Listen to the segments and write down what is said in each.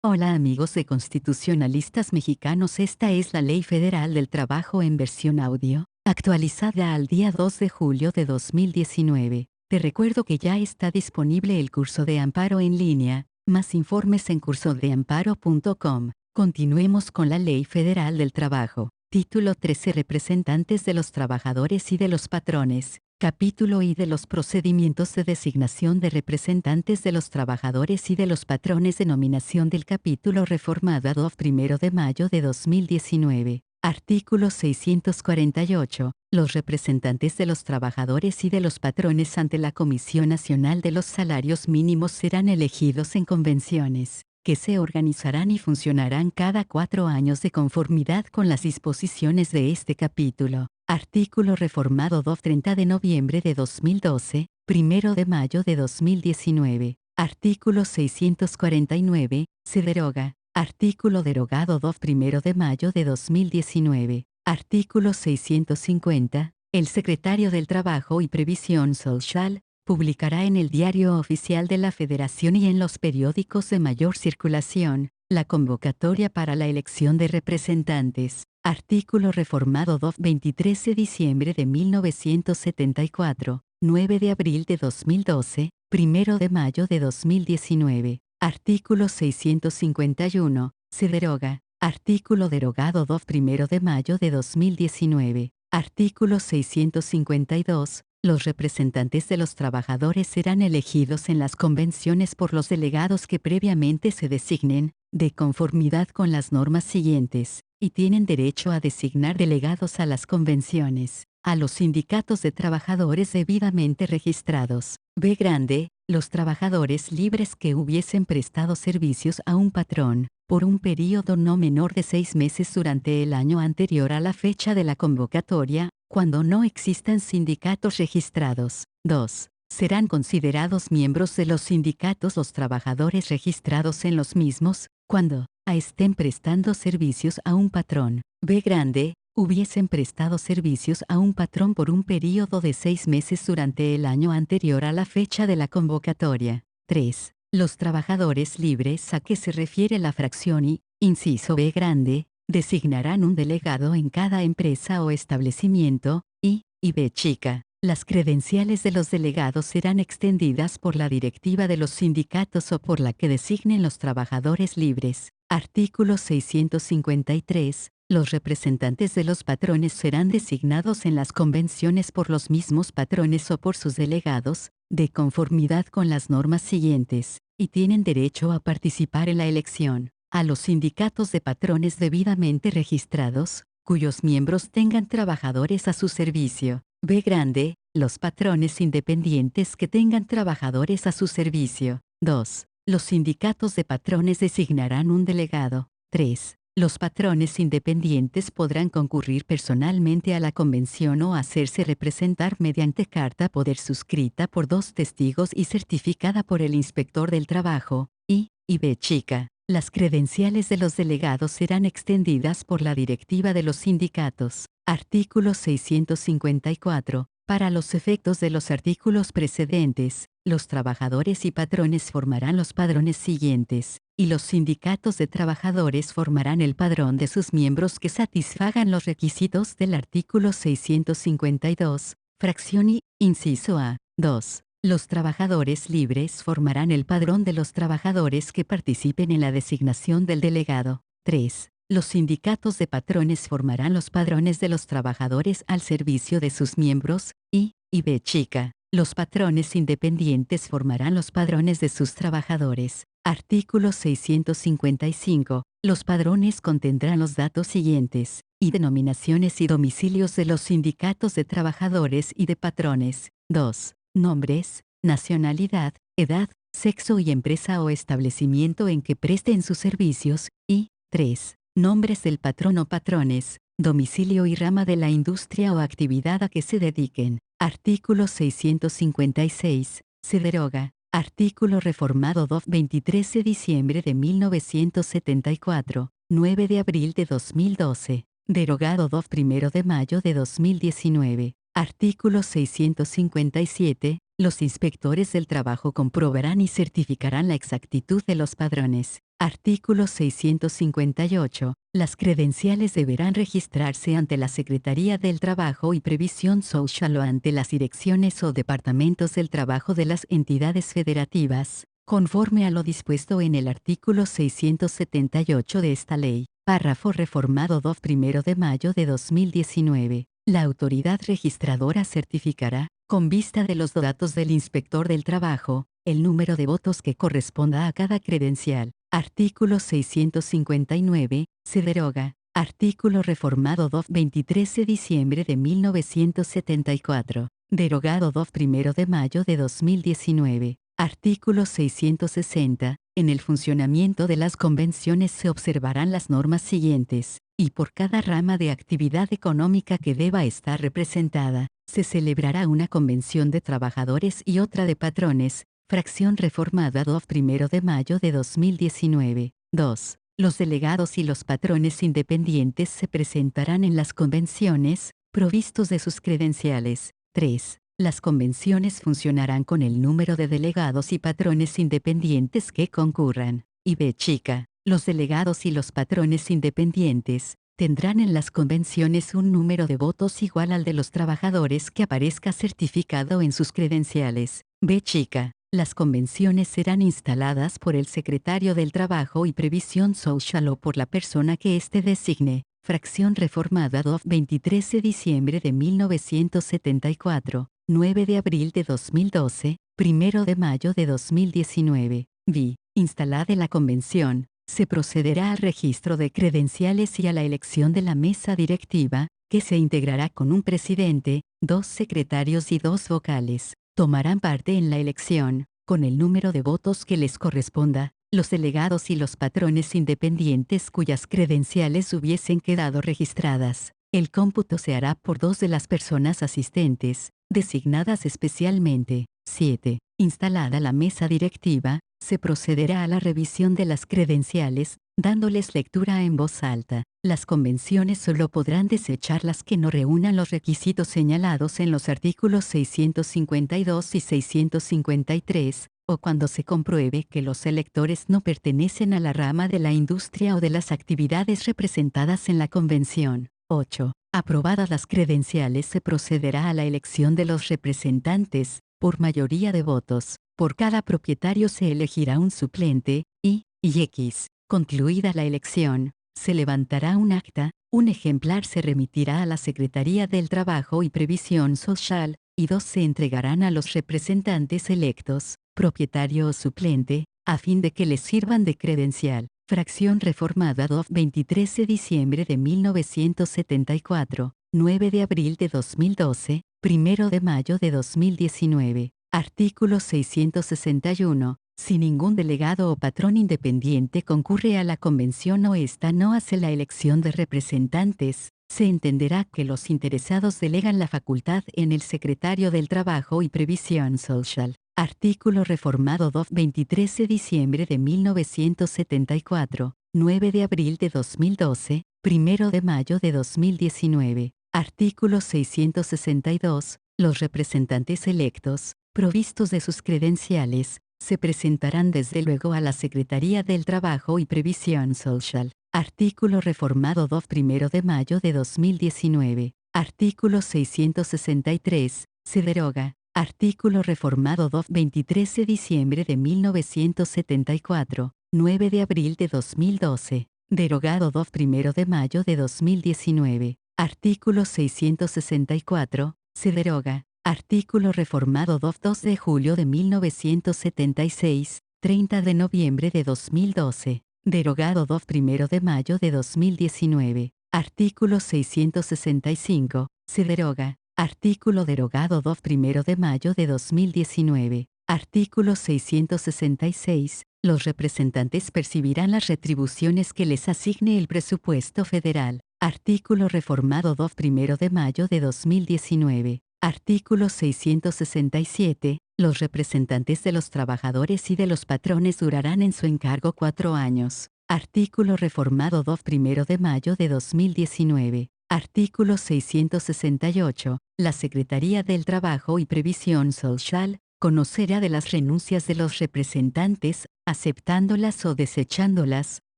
Hola amigos de constitucionalistas mexicanos, esta es la Ley Federal del Trabajo en versión audio, actualizada al día 2 de julio de 2019. Te recuerdo que ya está disponible el curso de amparo en línea, más informes en cursodeamparo.com. Continuemos con la Ley Federal del Trabajo. Título 13. Representantes de los trabajadores y de los patrones. Capítulo I de los procedimientos de designación de representantes de los trabajadores y de los patrones. Denominación del capítulo reformado 1 de mayo de 2019. Artículo 648. Los representantes de los trabajadores y de los patrones ante la Comisión Nacional de los Salarios Mínimos serán elegidos en convenciones, que se organizarán y funcionarán cada 4 años de conformidad con las disposiciones de este capítulo. Artículo reformado 30 de noviembre de 2012, 1 de mayo de 2019. Artículo 649, se deroga. Artículo derogado 1 de mayo de 2019. Artículo 650, el Secretario del Trabajo y Previsión Social publicará en el Diario Oficial de la Federación y en los periódicos de mayor circulación la convocatoria para la elección de representantes. Artículo reformado 23 de diciembre de 1974, 9 de abril de 2012, 1 de mayo de 2019. Artículo 651, se deroga. Artículo derogado 1 de mayo de 2019. Artículo 652, los representantes de los trabajadores serán elegidos en las convenciones por los delegados que previamente se designen, de conformidad con las normas siguientes, y tienen derecho a designar delegados a las convenciones, a los sindicatos de trabajadores debidamente registrados. B grande, los trabajadores libres que hubiesen prestado servicios a un patrón, por un período no menor de 6 meses durante el año anterior a la fecha de la convocatoria, cuando no existan sindicatos registrados. 2. Serán considerados miembros de los sindicatos los trabajadores registrados en los mismos, cuando estén prestando servicios a un patrón. B grande, hubiesen prestado servicios a un patrón por un período de 6 meses durante el año anterior a la fecha de la convocatoria. 3. Los trabajadores libres a que se refiere la fracción I, inciso B grande, designarán un delegado en cada empresa o establecimiento, y B chica. Las credenciales de los delegados serán extendidas por la directiva de los sindicatos o por la que designen los trabajadores libres. Artículo 653. Los representantes de los patrones serán designados en las convenciones por los mismos patrones o por sus delegados, de conformidad con las normas siguientes, y tienen derecho a participar en la elección. A los sindicatos de patrones debidamente registrados, cuyos miembros tengan trabajadores a su servicio. B grande, los patrones independientes que tengan trabajadores a su servicio. 2. Los sindicatos de patrones designarán un delegado. 3. Los patrones independientes podrán concurrir personalmente a la convención o hacerse representar mediante carta poder suscrita por 2 testigos y certificada por el inspector del trabajo, y B chica. Las credenciales de los delegados serán extendidas por la directiva de los sindicatos. Artículo 654. Para los efectos de los artículos precedentes, los trabajadores y patrones formarán los padrones siguientes, y los sindicatos de trabajadores formarán el padrón de sus miembros que satisfagan los requisitos del artículo 652, fracción I, inciso A. 2. Los trabajadores libres formarán el padrón de los trabajadores que participen en la designación del delegado. 3. Los sindicatos de patrones formarán los padrones de los trabajadores al servicio de sus miembros, y B chica. Los patrones independientes formarán los padrones de sus trabajadores. Artículo 655. Los padrones contendrán los datos siguientes, y denominaciones y domicilios de los sindicatos de trabajadores y de patrones. 2. Nombres, nacionalidad, edad, sexo y empresa o establecimiento en que presten sus servicios, y 3. Nombres del patrón o patrones, domicilio y rama de la industria o actividad a que se dediquen. Artículo 656. Se deroga. Artículo reformado 23 de diciembre de 1974, 9 de abril de 2012. Derogado 1 de mayo de 2019. Artículo 657. Los inspectores del trabajo comprobarán y certificarán la exactitud de los padrones. Artículo 658. Las credenciales deberán registrarse ante la Secretaría del Trabajo y Previsión Social o ante las direcciones o departamentos del trabajo de las entidades federativas, conforme a lo dispuesto en el artículo 678 de esta ley. Párrafo reformado 2 de mayo de 2019. La autoridad registradora certificará, con vista de los datos del inspector del trabajo, el número de votos que corresponda a cada credencial. Artículo 659. Se deroga. Artículo reformado 2 23 de diciembre de 1974. Derogado 2 de mayo de 2019. Artículo 660. En el funcionamiento de las convenciones se observarán las normas siguientes, y por cada rama de actividad económica que deba estar representada, se celebrará una convención de trabajadores y otra de patrones, fracción reformada 2 de mayo de 2019. 2. Los delegados y los patrones independientes se presentarán en las convenciones, provistos de sus credenciales. 3. Las convenciones funcionarán con el número de delegados y patrones independientes que concurran. Y B chica. Los delegados y los patrones independientes tendrán en las convenciones un número de votos igual al de los trabajadores que aparezca certificado en sus credenciales. B chica. Las convenciones serán instaladas por el Secretario del Trabajo y Previsión Social o por la persona que éste designe. Fracción reformada 23 de diciembre de 1974, 9 de abril de 2012, 1 de mayo de 2019. Vi. Instalada la convención, se procederá al registro de credenciales y a la elección de la mesa directiva, que se integrará con un presidente, 2 secretarios y 2 vocales. Tomarán parte en la elección, con el número de votos que les corresponda, los delegados y los patrones independientes cuyas credenciales hubiesen quedado registradas. El cómputo se hará por 2 de las personas asistentes, designadas especialmente. 7. Instalada la mesa directiva, se procederá a la revisión de las credenciales, dándoles lectura en voz alta. Las convenciones solo podrán desechar las que no reúnan los requisitos señalados en los artículos 652 y 653, o cuando se compruebe que los electores no pertenecen a la rama de la industria o de las actividades representadas en la convención. 8. Aprobadas las credenciales, se procederá a la elección de los representantes, por mayoría de votos. Por cada propietario se elegirá un suplente, y X. Concluida la elección, se levantará un acta, un ejemplar se remitirá a la Secretaría del Trabajo y Previsión Social, y 2 se entregarán a los representantes electos, propietario o suplente, a fin de que les sirvan de credencial. Fracción reformada 23 de diciembre de 1974, 9 de abril de 2012, 1 de mayo de 2019. Artículo 661. Si ningún delegado o patrón independiente concurre a la convención o ésta no hace la elección de representantes, se entenderá que los interesados delegan la facultad en el Secretario del Trabajo y Previsión Social. Artículo reformado 23 de diciembre de 1974, 9 de abril de 2012, 1 de mayo de 2019. Artículo 662. Los representantes electos, provistos de sus credenciales, se presentarán desde luego a la Secretaría del Trabajo y Previsión Social. Artículo reformado 1 de mayo de 2019. Artículo 663. Se deroga. Artículo reformado 23 de diciembre de 1974, 9 de abril de 2012. Derogado 1 de mayo de 2019. Artículo 664. Se deroga. Artículo reformado 2 de julio de 1976, 30 de noviembre de 2012. Derogado 1 de mayo de 2019. Artículo 665. Se deroga. Artículo derogado 1 de mayo de 2019. Artículo 666. Los representantes percibirán las retribuciones que les asigne el presupuesto federal. Artículo reformado 1 de mayo de 2019. Artículo 667. Los representantes de los trabajadores y de los patrones durarán en su encargo 4 años. Artículo reformado 1 de mayo de 2019. Artículo 668. La Secretaría del Trabajo y Previsión Social Conocerá de las renuncias de los representantes, aceptándolas o desechándolas,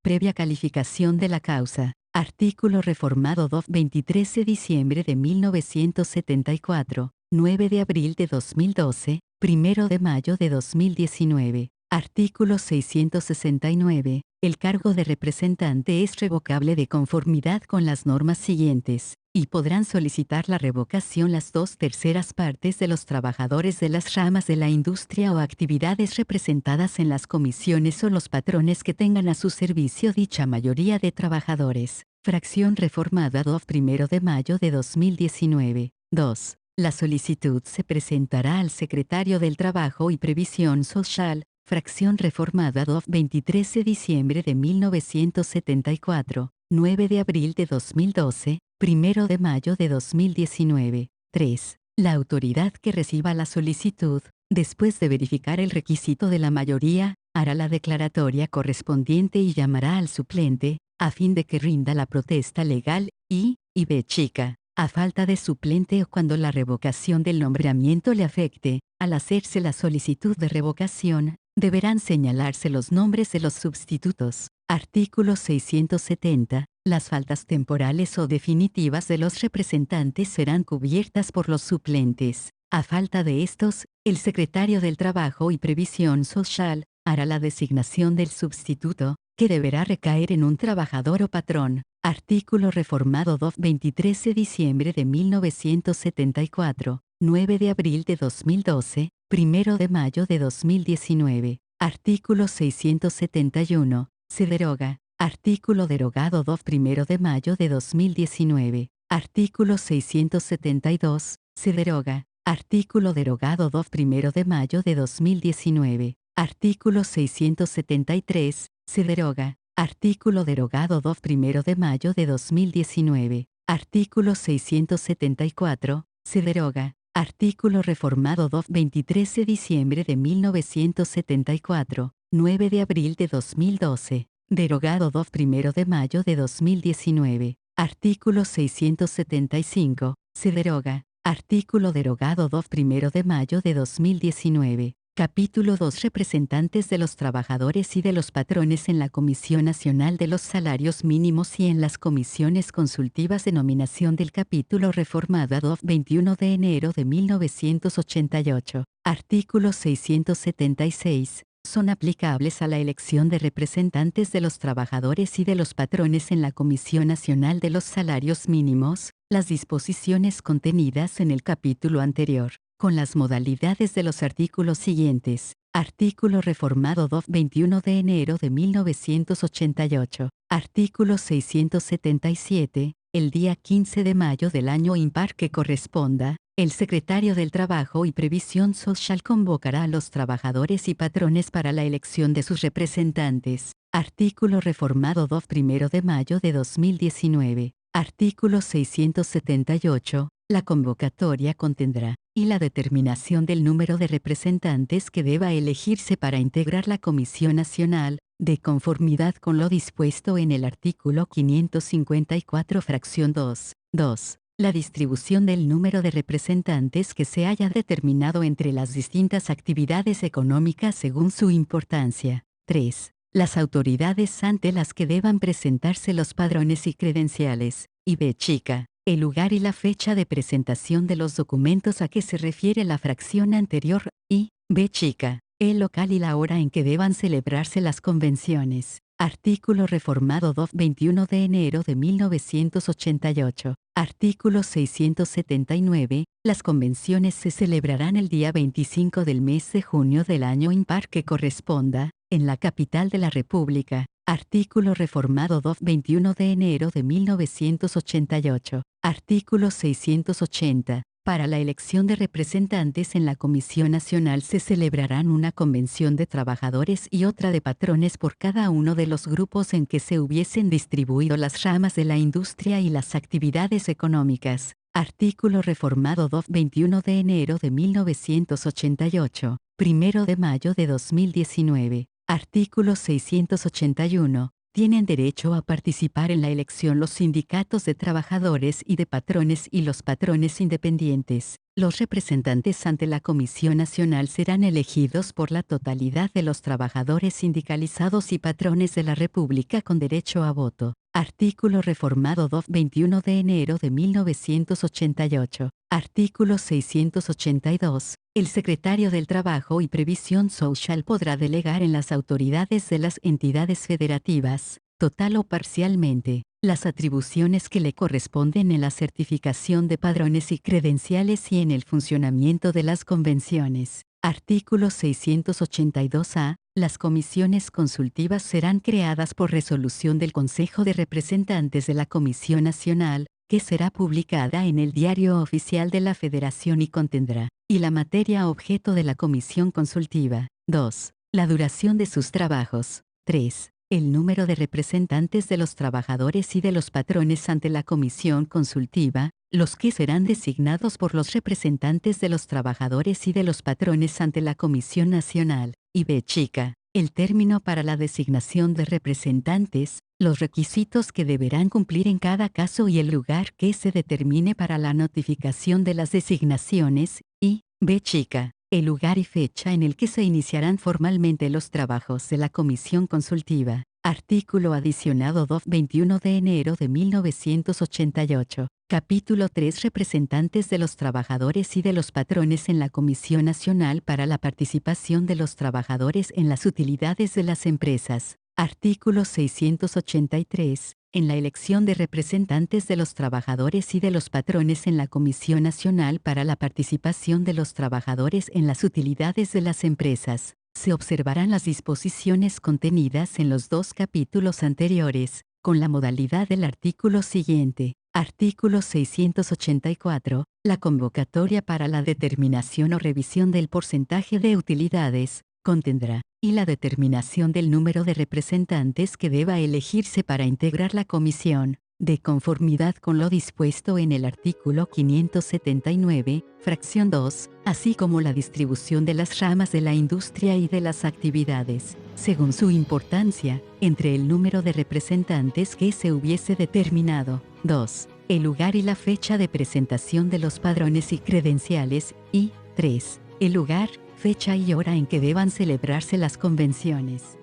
previa calificación de la causa. Artículo reformado 23 de diciembre de 1974, 9 de abril de 2012, 1 de mayo de 2019. Artículo 669. El cargo de representante es revocable de conformidad con las normas siguientes, y podrán solicitar la revocación las 2/3 partes de los trabajadores de las ramas de la industria o actividades representadas en las comisiones o los patrones que tengan a su servicio dicha mayoría de trabajadores. Fracción reformada 1 de mayo de 2019. 2. La solicitud se presentará al Secretario del Trabajo y Previsión Social, fracción reformada 23 de diciembre de 1974, 9 de abril de 2012, 1 de mayo de 2019. 3. La autoridad que reciba la solicitud, después de verificar el requisito de la mayoría, hará la declaratoria correspondiente y llamará al suplente, a fin de que rinda la protesta legal, y b chica. A falta de suplente o cuando la revocación del nombramiento le afecte, al hacerse la solicitud de revocación, deberán señalarse los nombres de los sustitutos. Artículo 670. Las faltas temporales o definitivas de los representantes serán cubiertas por los suplentes. A falta de estos, el Secretario del Trabajo y Previsión Social hará la designación del sustituto, que deberá recaer en un trabajador o patrón. Artículo reformado 23 de diciembre de 1974, 9 de abril de 2012, 1 de mayo de 2019. Artículo 671. Se deroga. Artículo derogado 1 de mayo de 2019. Artículo 672. Se deroga. Artículo derogado 1 de mayo de 2019. Artículo 673. Se deroga. Artículo derogado 1 de mayo de 2019. Artículo 674. Se deroga. Artículo reformado 23 de diciembre de 1974, 9 de abril de 2012. Derogado 1 de mayo de 2019. Artículo 675. Se deroga. Artículo derogado 1 de mayo de 2019. Capítulo 2. Representantes de los trabajadores y de los patrones en la Comisión Nacional de los Salarios Mínimos y en las comisiones consultivas de nominación del capítulo reformado 21 de enero de 1988. Artículo 676. Son aplicables a la elección de representantes de los trabajadores y de los patrones en la Comisión Nacional de los Salarios Mínimos, las disposiciones contenidas en el capítulo anterior, con las modalidades de los artículos siguientes. Artículo reformado 21 de enero de 1988. Artículo 677. El día 15 de mayo del año impar que corresponda, el Secretario del Trabajo y Previsión Social convocará a los trabajadores y patrones para la elección de sus representantes. Artículo reformado 1 de mayo de 2019. Artículo 678. La convocatoria contendrá, y la determinación del número de representantes que deba elegirse para integrar la Comisión Nacional, de conformidad con lo dispuesto en el artículo 554 fracción 2. 2. La distribución del número de representantes que se haya determinado entre las distintas actividades económicas según su importancia. 3. Las autoridades ante las que deban presentarse los padrones y credenciales, y b chica. El lugar y la fecha de presentación de los documentos a que se refiere la fracción anterior, y b chica. El local y la hora en que deban celebrarse las convenciones. Artículo reformado 21 de enero de 1988. Artículo 679. Las convenciones se celebrarán el día 25 del mes de junio del año impar que corresponda, en la capital de la República. Artículo reformado 21 de enero de 1988. Artículo 680. Para la elección de representantes en la Comisión Nacional se celebrarán una convención de trabajadores y otra de patrones por cada uno de los grupos en que se hubiesen distribuido las ramas de la industria y las actividades económicas. Artículo reformado 21 de enero de 1988, 1 de mayo de 2019. Artículo 681. Tienen derecho a participar en la elección los sindicatos de trabajadores y de patrones y los patrones independientes. Los representantes ante la Comisión Nacional serán elegidos por la totalidad de los trabajadores sindicalizados y patrones de la República con derecho a voto. Artículo reformado 21 de enero de 1988. Artículo 682. El secretario del Trabajo y Previsión Social podrá delegar en las autoridades de las entidades federativas, total o parcialmente, las atribuciones que le corresponden en la certificación de padrones y credenciales y en el funcionamiento de las convenciones. Artículo 682-A. Las comisiones consultivas serán creadas por resolución del Consejo de Representantes de la Comisión Nacional, que será publicada en el Diario Oficial de la Federación y contendrá, y la materia objeto de la comisión consultiva. 2. La duración de sus trabajos. 3. El número de representantes de los trabajadores y de los patrones ante la comisión consultiva, los que serán designados por los representantes de los trabajadores y de los patrones ante la Comisión Nacional. Y B chica, el término para la designación de representantes, los requisitos que deberán cumplir en cada caso y el lugar que se determine para la notificación de las designaciones, y B chica, el lugar y fecha en el que se iniciarán formalmente los trabajos de la comisión consultiva. Artículo adicionado 21 de enero de 1988. Capítulo 3. Representantes de los trabajadores y de los patrones en la Comisión Nacional para la Participación de los Trabajadores en las Utilidades de las Empresas. Artículo 683. En la elección de representantes de los trabajadores y de los patrones en la Comisión Nacional para la Participación de los Trabajadores en las Utilidades de las Empresas, se observarán las disposiciones contenidas en los dos capítulos anteriores, con la modalidad del artículo siguiente. Artículo 684. La convocatoria para la determinación o revisión del porcentaje de utilidades, contendrá, y la determinación del número de representantes que deba elegirse para integrar la comisión, de conformidad con lo dispuesto en el artículo 579, fracción 2, así como la distribución de las ramas de la industria y de las actividades, según su importancia, entre el número de representantes que se hubiese determinado. 2. El lugar y la fecha de presentación de los padrones y credenciales, y 3. El lugar, fecha y hora en que deban celebrarse las convenciones.